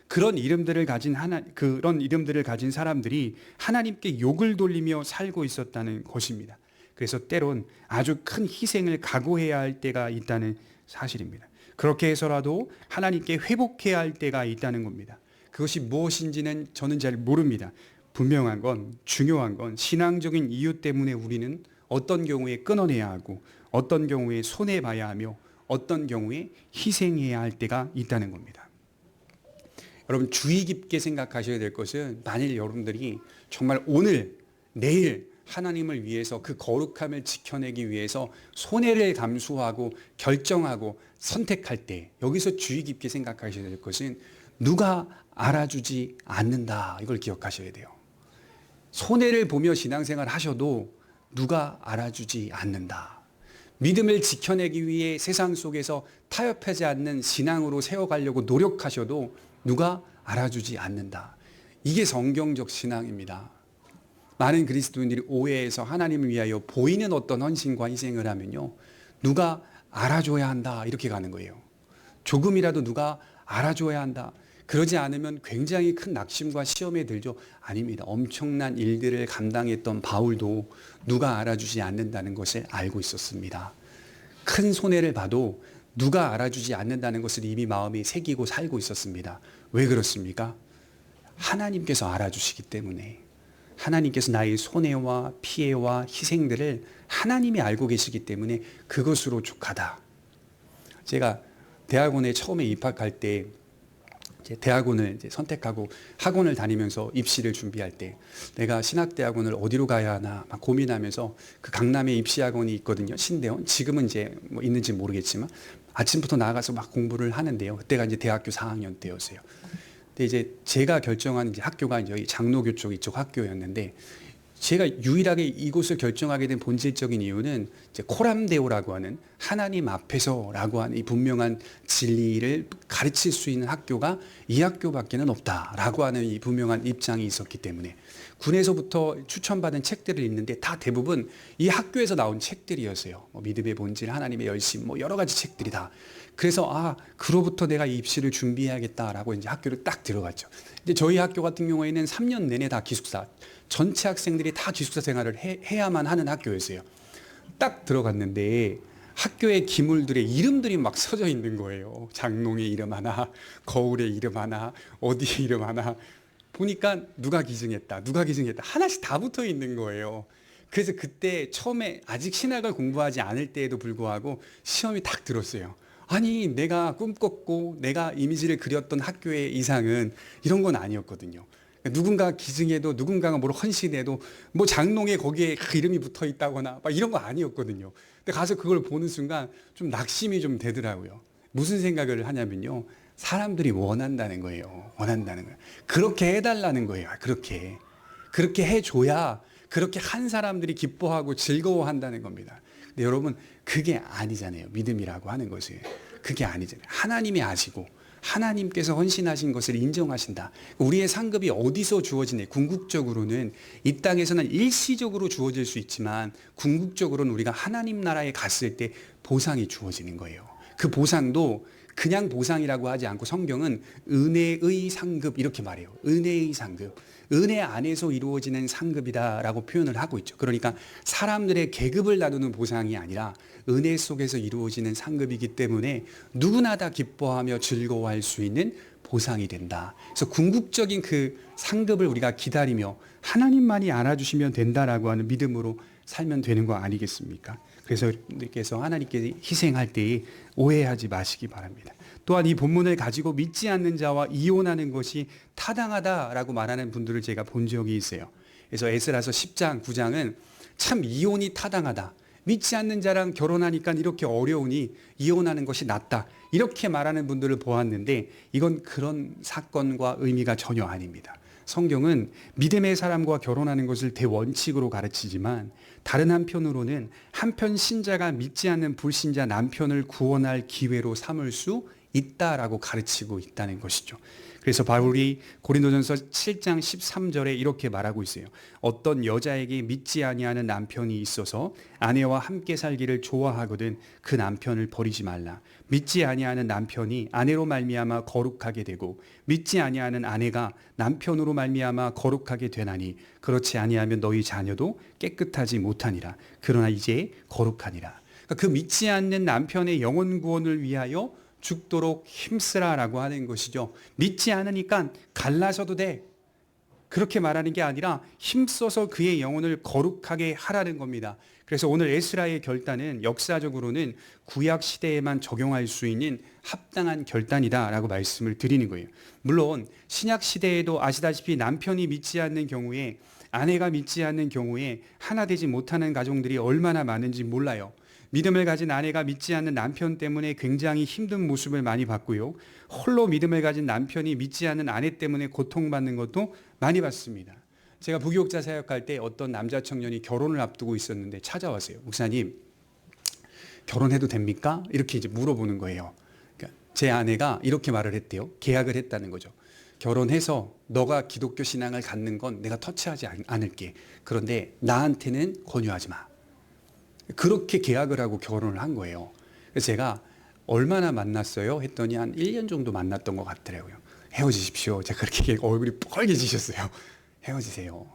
그런 이름들을 가진 사람들이 하나님께 욕을 돌리며 살고 있었다는 것입니다. 그래서 때론 아주 큰 희생을 각오해야 할 때가 있다는 사실입니다. 그렇게 해서라도 하나님께 회복해야 할 때가 있다는 겁니다. 그것이 무엇인지는 저는 잘 모릅니다. 분명한 건, 중요한 건 신앙적인 이유 때문에 우리는 어떤 경우에 끊어내야 하고 어떤 경우에 손해봐야 하며 어떤 경우에 희생해야 할 때가 있다는 겁니다. 여러분 주의 깊게 생각하셔야 될 것은, 만일 여러분들이 정말 오늘 내일 하나님을 위해서 그 거룩함을 지켜내기 위해서 손해를 감수하고 결정하고 선택할 때, 여기서 주의 깊게 생각하셔야 될 것은 누가 알아주지 않는다, 이걸 기억하셔야 돼요. 손해를 보며 신앙생활 하셔도 누가 알아주지 않는다. 믿음을 지켜내기 위해 세상 속에서 타협하지 않는 신앙으로 세워가려고 노력하셔도 누가 알아주지 않는다. 이게 성경적 신앙입니다. 많은 그리스도인들이 오해해서 하나님을 위하여 보이는 어떤 헌신과 희생을 하면요, 누가 알아줘야 한다 이렇게 가는 거예요. 조금이라도 누가 알아줘야 한다. 그러지 않으면 굉장히 큰 낙심과 시험에 들죠. 아닙니다. 엄청난 일들을 감당했던 바울도 누가 알아주지 않는다는 것을 알고 있었습니다. 큰 손해를 봐도 누가 알아주지 않는다는 것을 이미 마음에 새기고 살고 있었습니다. 왜 그렇습니까? 하나님께서 알아주시기 때문에. 하나님께서 나의 손해와 피해와 희생들을 하나님이 알고 계시기 때문에 그것으로 족하다. 제가 대학원에 처음에 입학할 때, 대학원을 선택하고 학원을 다니면서 입시를 준비할 때 내가 신학대학원을 어디로 가야 하나 막 고민하면서 그 강남에 입시학원이 있거든요. 신대원. 지금은 이제 뭐 있는지 모르겠지만 아침부터 나가서 막 공부를 하는데요. 그때가 이제 대학교 4학년 때였어요. 근데 이제 제가 결정한 이제 학교가 이제 여기 장로교 쪽 이쪽 학교였는데, 제가 유일하게 이곳을 결정하게 된 본질적인 이유는 이제 코람데오라고 하는 하나님 앞에서라고 하는 이 분명한 진리를 가르칠 수 있는 학교가 이 학교밖에는 없다라고 하는 이 분명한 입장이 있었기 때문에 군에서부터 추천받은 책들을 읽는데 다 대부분 이 학교에서 나온 책들이었어요. 뭐 믿음의 본질, 하나님의 열심, 뭐 여러 가지 책들이 다. 그래서 그로부터 내가 이 입시를 준비해야겠다라고 이제 학교를 딱 들어갔죠. 이제 저희 학교 같은 경우에는 3년 내내 다 기숙사, 전체 학생들이 다 기숙사 생활을 해야만 하는 학교였어요. 딱 들어갔는데 학교의 기물들의 이름들이 막 써져 있는 거예요. 장롱의 이름 하나, 거울의 이름 하나, 어디의 이름 하나. 보니까 누가 기증했다 하나씩 다 붙어 있는 거예요. 그래서 그때 처음에 아직 신학을 공부하지 않을 때에도 불구하고 시험이 딱 들었어요. 아니, 내가 꿈꿨고 내가 이미지를 그렸던 학교의 이상은 이런 건 아니었거든요. 누군가 기증해도 누군가가 뭘 헌신해도 뭐 장롱에 거기에 이름이 붙어 있다거나 막 이런 거 아니었거든요. 근데 가서 그걸 보는 순간 좀 낙심이 좀 되더라고요. 무슨 생각을 하냐면요, 사람들이 원한다는 거예요. 원한다는 거예요. 그렇게 해달라는 거예요. 그렇게 해줘야 그렇게 한 사람들이 기뻐하고 즐거워한다는 겁니다. 근데 여러분, 그게 아니잖아요. 믿음이라고 하는 것이. 그게 아니잖아요. 하나님이 아시고 하나님께서 헌신하신 것을 인정하신다. 우리의 상급이 어디서 주어지냐? 궁극적으로는 이 땅에서는 일시적으로 주어질 수 있지만 궁극적으로는 우리가 하나님 나라에 갔을 때 보상이 주어지는 거예요. 그 보상도 그냥 보상이라고 하지 않고 성경은 은혜의 상급 이렇게 말해요. 은혜의 상급. 은혜 안에서 이루어지는 상급이다라고 표현을 하고 있죠. 그러니까 사람들의 계급을 나누는 보상이 아니라 은혜 속에서 이루어지는 상급이기 때문에 누구나 다 기뻐하며 즐거워할 수 있는 보상이 된다. 그래서 궁극적인 그 상급을 우리가 기다리며 하나님만이 알아주시면 된다라고 하는 믿음으로 살면 되는 거 아니겠습니까? 그래서 여러분들께서 하나님께 희생할 때에 오해하지 마시기 바랍니다. 또한 이 본문을 가지고 믿지 않는 자와 이혼하는 것이 타당하다라고 말하는 분들을 제가 본 적이 있어요. 그래서 에스라서 10장, 9장은 참 이혼이 타당하다. 믿지 않는 자랑 결혼하니까 이렇게 어려우니 이혼하는 것이 낫다. 이렇게 말하는 분들을 보았는데 이건 그런 사건과 의미가 전혀 아닙니다. 성경은 믿음의 사람과 결혼하는 것을 대원칙으로 가르치지만 다른 한편으로는 한편 신자가 믿지 않는 불신자 남편을 구원할 기회로 삼을 수 있다라고 가르치고 있다는 것이죠. 그래서 바울이 고린도전서 7장 13절에 이렇게 말하고 있어요. 어떤 여자에게 믿지 아니하는 남편이 있어서 아내와 함께 살기를 좋아하거든 그 남편을 버리지 말라. 믿지 아니하는 남편이 아내로 말미암아 거룩하게 되고 믿지 아니하는 아내가 남편으로 말미암아 거룩하게 되나니 그렇지 아니하면 너희 자녀도 깨끗하지 못하니라. 그러나 이제 거룩하니라. 그러니까 그 믿지 않는 남편의 영혼 구원을 위하여 죽도록 힘쓰라라고 하는 것이죠. 믿지 않으니까 갈라서도 돼. 그렇게 말하는 게 아니라 힘써서 그의 영혼을 거룩하게 하라는 겁니다. 그래서 오늘 에스라의 결단은 역사적으로는 구약 시대에만 적용할 수 있는 합당한 결단이다라고 말씀을 드리는 거예요. 물론 신약 시대에도 아시다시피 남편이 믿지 않는 경우에 아내가 믿지 않는 경우에 하나 되지 못하는 가정들이 얼마나 많은지 몰라요. 믿음을 가진 아내가 믿지 않는 남편 때문에 굉장히 힘든 모습을 많이 봤고요. 홀로 믿음을 가진 남편이 믿지 않는 아내 때문에 고통받는 것도 많이 봤습니다. 제가 부교육자 사역할 때 어떤 남자 청년이 결혼을 앞두고 있었는데 찾아왔어요. 목사님, 결혼해도 됩니까? 이렇게 이제 물어보는 거예요. 그러니까 제 아내가 이렇게 말을 했대요. 계약을 했다는 거죠. 결혼해서 너가 기독교 신앙을 갖는 건 내가 터치하지 않을게. 그런데 나한테는 권유하지 마. 그렇게 계약을 하고 결혼을 한 거예요. 그래서 제가 얼마나 만났어요? 했더니 한 1년 정도 만났던 것 같더라고요. 헤어지십시오. 제가 그렇게 얼굴이 빨개지셨어요. 헤어지세요.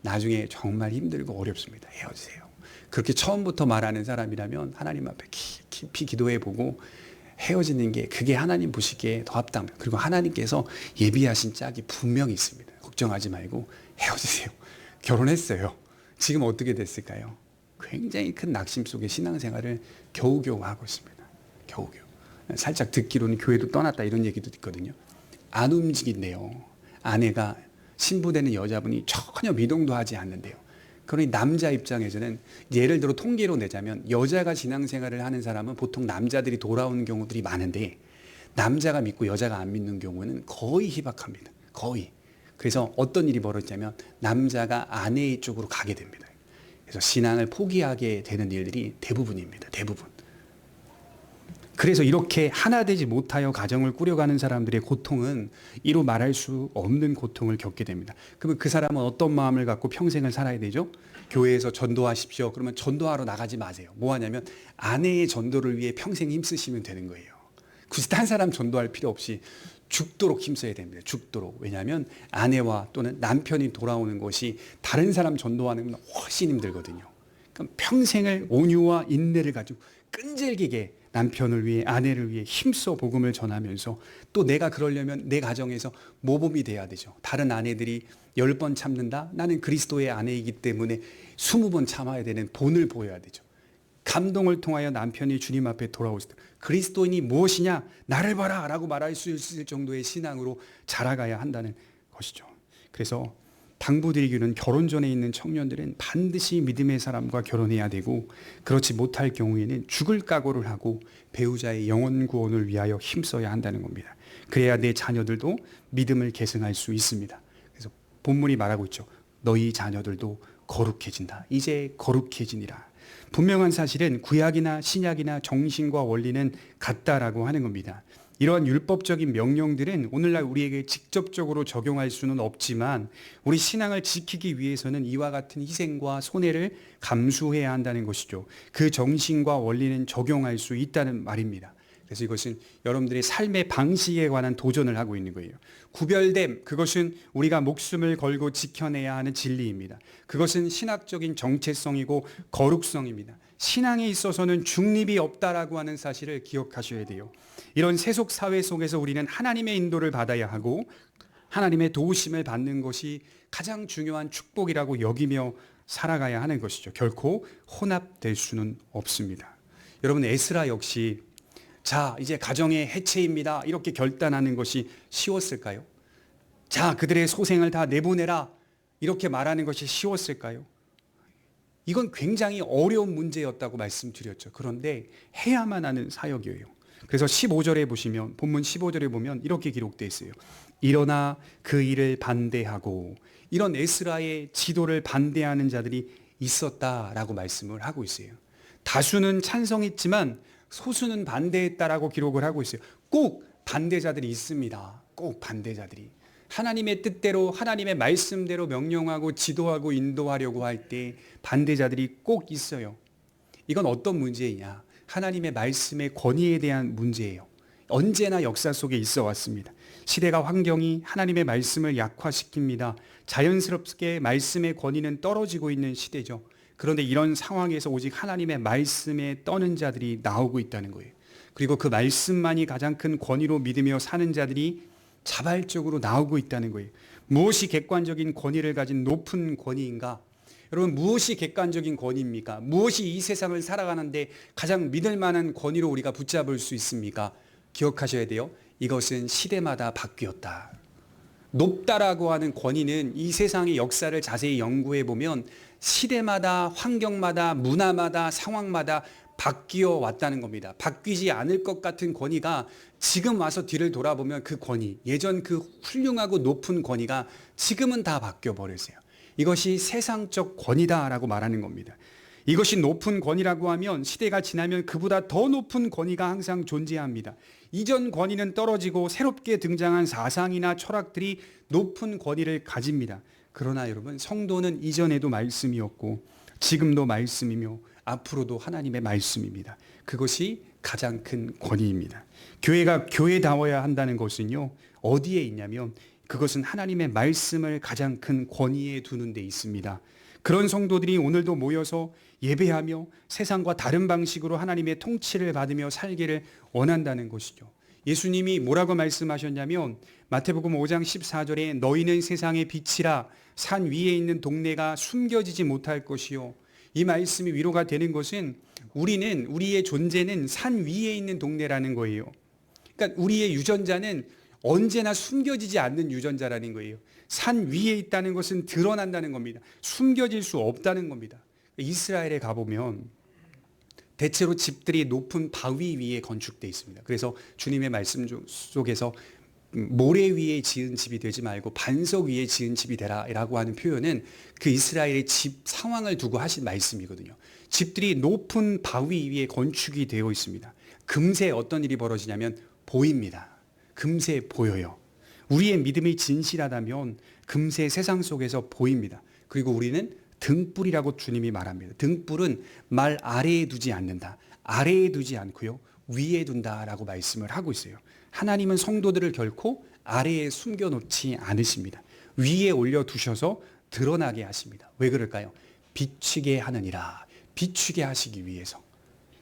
나중에 정말 힘들고 어렵습니다. 헤어지세요. 그렇게 처음부터 말하는 사람이라면 하나님 앞에 깊이 기도해 보고 헤어지는 게 그게 하나님 보시기에 더 합당합니다. 그리고 하나님께서 예비하신 짝이 분명히 있습니다. 걱정하지 말고 헤어지세요. 결혼했어요. 지금 어떻게 됐을까요? 굉장히 큰 낙심 속에 신앙생활을 겨우겨우 하고 있습니다. 겨우겨우. 살짝 듣기로는 교회도 떠났다 이런 얘기도 있거든요. 안 움직인대요. 아내가 신부되는 여자분이 전혀 미동도 하지 않는데요. 그러니 남자 입장에서는 예를 들어 통계로 내자면 여자가 신앙생활을 하는 사람은 보통 남자들이 돌아오는 경우들이 많은데 남자가 믿고 여자가 안 믿는 경우는 거의 희박합니다. 거의. 그래서 어떤 일이 벌어지냐면 남자가 아내의 쪽으로 가게 됩니다. 그래서 신앙을 포기하게 되는 일들이 대부분입니다. 대부분. 그래서 이렇게 하나 되지 못하여 가정을 꾸려가는 사람들의 고통은 이루 말할 수 없는 고통을 겪게 됩니다. 그러면 그 사람은 어떤 마음을 갖고 평생을 살아야 되죠? 교회에서 전도하십시오. 그러면 전도하러 나가지 마세요. 뭐 하냐면 아내의 전도를 위해 평생 힘쓰시면 되는 거예요. 굳이 딴 사람 전도할 필요 없이 죽도록 힘써야 됩니다. 죽도록. 왜냐하면 아내와 또는 남편이 돌아오는 것이 다른 사람 전도하는 것보다 훨씬 힘들거든요. 그럼 평생을 온유와 인내를 가지고 끈질기게 남편을 위해 아내를 위해 힘써 복음을 전하면서 또 내가 그러려면 내 가정에서 모범이 돼야 되죠. 다른 아내들이 10번 참는다? 나는 그리스도의 아내이기 때문에 20번 참아야 되는 본을 보여야 되죠. 감동을 통하여 남편이 주님 앞에 돌아오실 때 그리스도인이 무엇이냐? 나를 봐라 라고 말할 수 있을 정도의 신앙으로 자라가야 한다는 것이죠. 그래서 당부드리기는 결혼 전에 있는 청년들은 반드시 믿음의 사람과 결혼해야 되고 그렇지 못할 경우에는 죽을 각오를 하고 배우자의 영혼 구원을 위하여 힘써야 한다는 겁니다. 그래야 내 자녀들도 믿음을 계승할 수 있습니다. 그래서 본문이 말하고 있죠. 너희 자녀들도 거룩해진다. 이제 거룩해지니라. 분명한 사실은 구약이나 신약이나 정신과 원리는 같다라고 하는 겁니다. 이러한 율법적인 명령들은 오늘날 우리에게 직접적으로 적용할 수는 없지만 우리 신앙을 지키기 위해서는 이와 같은 희생과 손해를 감수해야 한다는 것이죠. 그 정신과 원리는 적용할 수 있다는 말입니다. 그래서 이것은 여러분들의 삶의 방식에 관한 도전을 하고 있는 거예요. 구별됨, 그것은 우리가 목숨을 걸고 지켜내야 하는 진리입니다. 그것은 신학적인 정체성이고 거룩성입니다. 신앙에 있어서는 중립이 없다라고 하는 사실을 기억하셔야 돼요. 이런 세속 사회 속에서 우리는 하나님의 인도를 받아야 하고 하나님의 도우심을 받는 것이 가장 중요한 축복이라고 여기며 살아가야 하는 것이죠. 결코 혼합될 수는 없습니다. 여러분, 에스라 역시 자, 이제 가정의 해체입니다. 이렇게 결단하는 것이 쉬웠을까요? 자, 그들의 소생을 다 내보내라. 이렇게 말하는 것이 쉬웠을까요? 이건 굉장히 어려운 문제였다고 말씀드렸죠. 그런데 해야만 하는 사역이에요. 그래서 15절에 보시면, 본문 15절에 보면 이렇게 기록되어 있어요. 일어나 그 일을 반대하고, 이런 에스라의 지도를 반대하는 자들이 있었다라고 말씀을 하고 있어요. 다수는 찬성했지만 소수는 반대했다라고 기록을 하고 있어요. 꼭 반대자들이 있습니다. 꼭 반대자들이. 하나님의 뜻대로, 하나님의 말씀대로 명령하고 지도하고 인도하려고 할 때 반대자들이 꼭 있어요. 이건 어떤 문제이냐? 하나님의 말씀의 권위에 대한 문제예요. 언제나 역사 속에 있어 왔습니다. 시대가, 환경이 하나님의 말씀을 약화시킵니다. 자연스럽게 말씀의 권위는 떨어지고 있는 시대죠. 그런데 이런 상황에서 오직 하나님의 말씀에 떠는 자들이 나오고 있다는 거예요. 그리고 그 말씀만이 가장 큰 권위로 믿으며 사는 자들이 자발적으로 나오고 있다는 거예요. 무엇이 객관적인 권위를 가진 높은 권위인가? 여러분, 무엇이 객관적인 권위입니까? 무엇이 이 세상을 살아가는데 가장 믿을 만한 권위로 우리가 붙잡을 수 있습니까? 기억하셔야 돼요. 이것은 시대마다 바뀌었다. 높다라고 하는 권위는 이 세상의 역사를 자세히 연구해 보면 시대마다, 환경마다, 문화마다, 상황마다 바뀌어 왔다는 겁니다. 바뀌지 않을 것 같은 권위가 지금 와서 뒤를 돌아보면 그 권위, 예전 그 훌륭하고 높은 권위가 지금은 다 바뀌어 버렸어요. 이것이 세상적 권위다라고 말하는 겁니다. 이것이 높은 권위라고 하면 시대가 지나면 그보다 더 높은 권위가 항상 존재합니다. 이전 권위는 떨어지고 새롭게 등장한 사상이나 철학들이 높은 권위를 가집니다. 그러나 여러분, 성도는 이전에도 말씀이었고 지금도 말씀이며 앞으로도 하나님의 말씀입니다. 그것이 가장 큰 권위입니다. 교회가 교회다워야 한다는 것은요, 어디에 있냐면 그것은 하나님의 말씀을 가장 큰 권위에 두는 데 있습니다. 그런 성도들이 오늘도 모여서 예배하며 세상과 다른 방식으로 하나님의 통치를 받으며 살기를 원한다는 것이죠. 예수님이 뭐라고 말씀하셨냐면 마태복음 5장 14절에 너희는 세상의 빛이라, 산 위에 있는 동네가 숨겨지지 못할 것이요. 이 말씀이 위로가 되는 것은 우리의 존재는 산 위에 있는 동네라는 거예요. 그러니까 우리의 유전자는 언제나 숨겨지지 않는 유전자라는 거예요. 산 위에 있다는 것은 드러난다는 겁니다. 숨겨질 수 없다는 겁니다. 이스라엘에 가보면 대체로 집들이 높은 바위 위에 건축되어 있습니다. 그래서 주님의 말씀 속에서 모래 위에 지은 집이 되지 말고 반석 위에 지은 집이 되라라고 하는 표현은 그 이스라엘의 집 상황을 두고 하신 말씀이거든요. 집들이 높은 바위 위에 건축이 되어 있습니다. 금세 어떤 일이 벌어지냐면 보입니다. 금세 보여요. 우리의 믿음이 진실하다면 금세 세상 속에서 보입니다. 그리고 우리는 등불이라고 주님이 말합니다. 등불은 말 아래에 두지 않는다. 아래에 두지 않고요, 위에 둔다라고 말씀을 하고 있어요. 하나님은 성도들을 결코 아래에 숨겨놓지 않으십니다. 위에 올려두셔서 드러나게 하십니다. 왜 그럴까요? 비추게 하느니라. 비추게 하시기 위해서.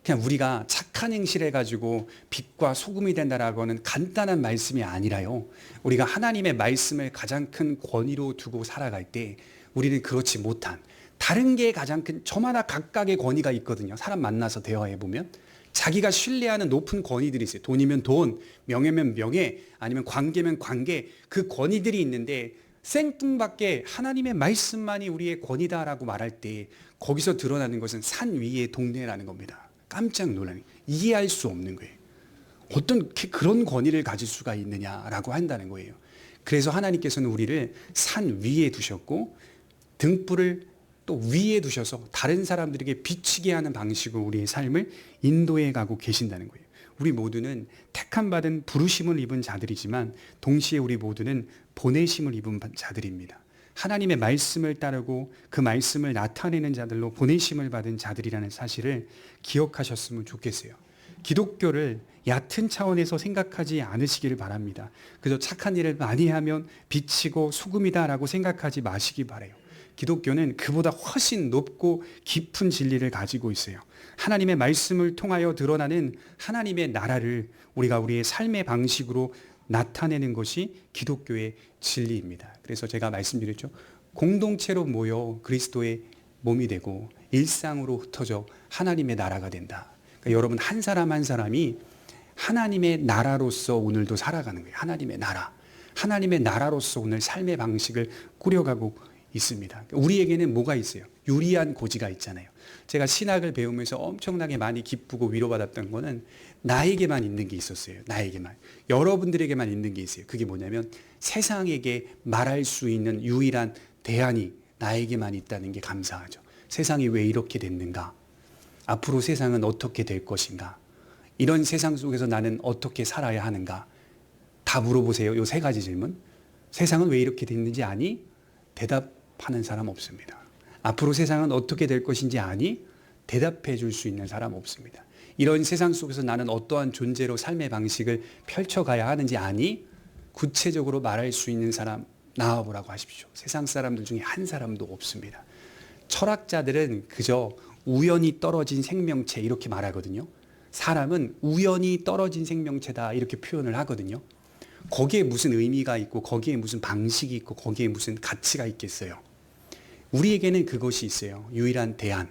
그냥 우리가 착한 행실을 가지고 빛과 소금이 된다라고 하는 간단한 말씀이 아니라요, 우리가 하나님의 말씀을 가장 큰 권위로 두고 살아갈 때 우리는 그렇지 못한 다른 게 가장 큰, 저마다 각각의 권위가 있거든요. 사람 만나서 대화해 보면 자기가 신뢰하는 높은 권위들이 있어요. 돈이면 돈, 명예면 명예, 아니면 관계면 관계, 그 권위들이 있는데 생뚱맞게 하나님의 말씀만이 우리의 권위다라고 말할 때 거기서 드러나는 것은 산 위의 동네라는 겁니다. 깜짝 놀라는, 이해할 수 없는 거예요. 어떤 그런 권위를 가질 수가 있느냐라고 한다는 거예요. 그래서 하나님께서는 우리를 산 위에 두셨고 등불을 또 위에 두셔서 다른 사람들에게 비치게 하는 방식으로 우리의 삶을 인도해 가고 계신다는 거예요. 우리 모두는 택함받은 부르심을 입은 자들이지만 동시에 우리 모두는 보내심을 입은 자들입니다. 하나님의 말씀을 따르고 그 말씀을 나타내는 자들로 보내심을 받은 자들이라는 사실을 기억하셨으면 좋겠어요. 기독교를 얕은 차원에서 생각하지 않으시기를 바랍니다. 그저 착한 일을 많이 하면 빛이고 소금이다라고 생각하지 마시기 바라요. 기독교는 그보다 훨씬 높고 깊은 진리를 가지고 있어요. 하나님의 말씀을 통하여 드러나는 하나님의 나라를 우리가 우리의 삶의 방식으로 나타내는 것이 기독교의 진리입니다. 그래서 제가 말씀드렸죠. 공동체로 모여 그리스도의 몸이 되고 일상으로 흩어져 하나님의 나라가 된다. 그러니까 여러분 한 사람 한 사람이 하나님의 나라로서 오늘도 살아가는 거예요. 하나님의 나라. 하나님의 나라로서 오늘 삶의 방식을 꾸려가고 있습니다. 우리에게는 뭐가 있어요? 유리한 고지가 있잖아요. 제가 신학을 배우면서 엄청나게 많이 기쁘고 위로받았던 거는 나에게만 있는 게 있었어요. 나에게만. 여러분들에게만 있는 게 있어요. 그게 뭐냐면 세상에게 말할 수 있는 유일한 대안이 나에게만 있다는 게 감사하죠. 세상이 왜 이렇게 됐는가? 앞으로 세상은 어떻게 될 것인가? 이런 세상 속에서 나는 어떻게 살아야 하는가? 다 물어보세요. 요 세 가지 질문. 세상은 왜 이렇게 됐는지 아니? 대답하는 사람 없습니다. 앞으로 세상은 어떻게 될 것인지 아니? 대답해 줄 수 있는 사람 없습니다. 이런 세상 속에서 나는 어떠한 존재로 삶의 방식을 펼쳐가야 하는지 아니? 구체적으로 말할 수 있는 사람 나와보라고 하십시오. 세상 사람들 중에 한 사람도 없습니다. 철학자들은 그저 우연히 떨어진 생명체 이렇게 말하거든요. 사람은 우연히 떨어진 생명체다 이렇게 표현을 하거든요. 거기에 무슨 의미가 있고 거기에 무슨 방식이 있고 거기에 무슨 가치가 있겠어요. 우리에게는 그것이 있어요. 유일한 대안,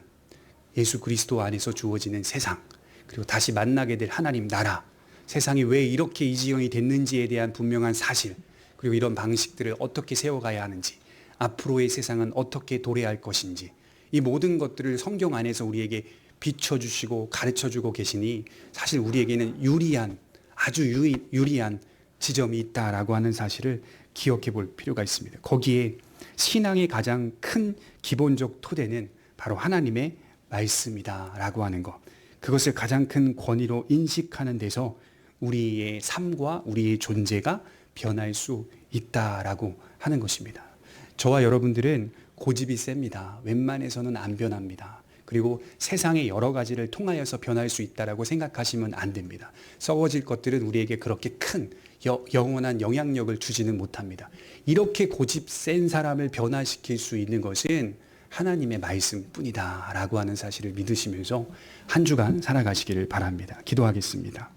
예수 그리스도 안에서 주어지는 세상, 그리고 다시 만나게 될 하나님 나라, 세상이 왜 이렇게 이 지경이 됐는지에 대한 분명한 사실, 그리고 이런 방식들을 어떻게 세워가야 하는지, 앞으로의 세상은 어떻게 도래할 것인지, 이 모든 것들을 성경 안에서 우리에게 비춰주시고 가르쳐주고 계시니 사실 우리에게는 유리한, 아주 유리한 지점이 있다라고 하는 사실을 기억해 볼 필요가 있습니다. 거기에 신앙의 가장 큰 기본적 토대는 바로 하나님의 말씀이다라고 하는 것. 그것을 가장 큰 권위로 인식하는 데서 우리의 삶과 우리의 존재가 변할 수 있다라고 하는 것입니다. 저와 여러분들은 고집이 셉니다. 웬만해서는 안 변합니다. 그리고 세상의 여러 가지를 통하여서 변할 수 있다라고 생각하시면 안 됩니다. 썩어질 것들은 우리에게 그렇게 큰 영원한 영향력을 주지는 못합니다. 이렇게 고집 센 사람을 변화시킬 수 있는 것은 하나님의 말씀뿐이다라고 하는 사실을 믿으시면서 한 주간 살아가시기를 바랍니다. 기도하겠습니다.